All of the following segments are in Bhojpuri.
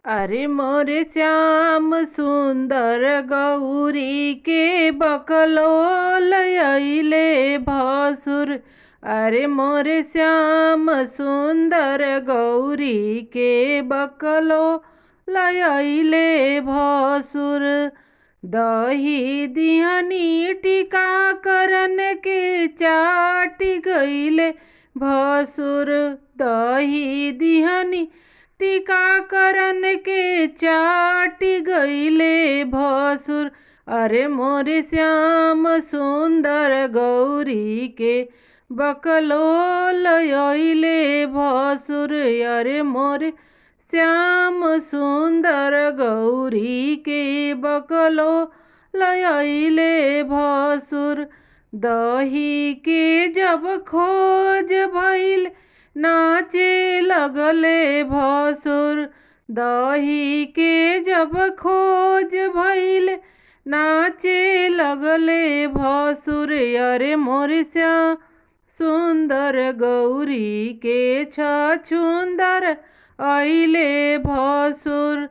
अरे मोरे श्याम सुंदर गौरी के बकलोल अइले भसुर। अरे मोरे श्याम सुंदर गौरी के बकलोल अइले भसुर। दही दिहनी टीकाकरण के चाटी गइले भसुर। दही दिहनी टीकाकरण के चाटी गइले भसुर। अरे मोरे श्याम सुंदर गौरी के बकलोल अइले भसुर। अरे मोरे श्याम सुंदर गौरी के बकलोल अइले भसुर। दही के जब खोज भइल नाचे लगले भसुर। दही के जब खोज भइल नाचे लगले भसुर। अरे मोर श्याम सुंदर गौरी के छछुंदर अइले भसुर।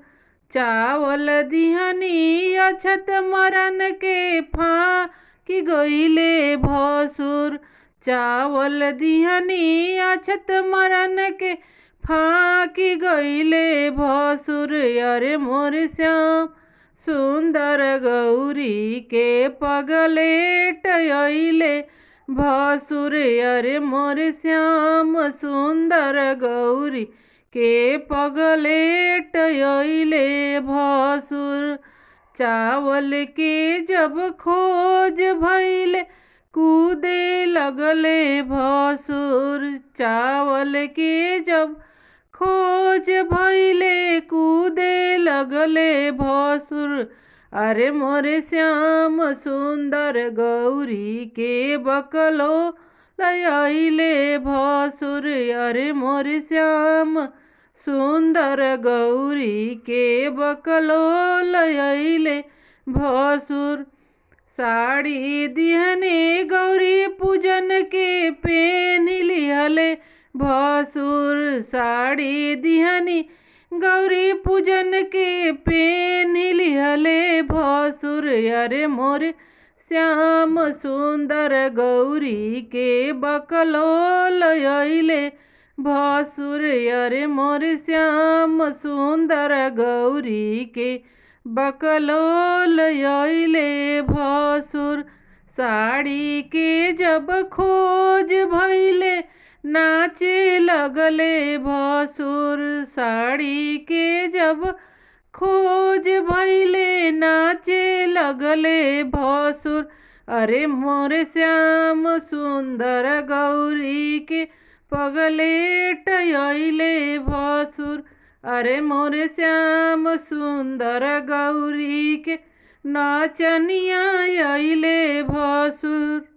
चावल दिहनी अछत मरन के फाकी गइले भसुर। चावल दिहनी अछत मरन के फाकी गइले भसुर। अरे मोर श्याम सुंदर गौरी के पगलेट अइले भसुर। अरे मोर श्याम सुंदर गौरी के पगलेट अइले भसुर। चावल के जब खोज भइले कूदे लगले भसुर। चावल के जब खोज भइले कूदे लगले भसुर। अरे मोरे श्याम सुंदर गौरी के बकलोल अइले भसुर। अरे मोरे श्याम सुंदर गौरी के बकलोल अइले भसुर। साड़ी दिहने गौरी पूजन के पेन लिहले भसुर। साड़ी दिहनी गौरी पूजन के पेन लिहले भसुर। अरे मोर श्याम सुंदर गौरी के बकलोल अइले भसुर। अरे मोर श्याम सुंदर गौरी के बकलोल अइले भसुर। साड़ी के जब खोज भइले नाचे लगले भसुर। साड़ी के जब खोज भइले नाचे लगले भसुर। अरे मोर श्याम सुंदर गौरी के पगलेट अइले भसुर। अरे मोर श्याम सुंदर गौरी के नाचनिया अइले भसुर।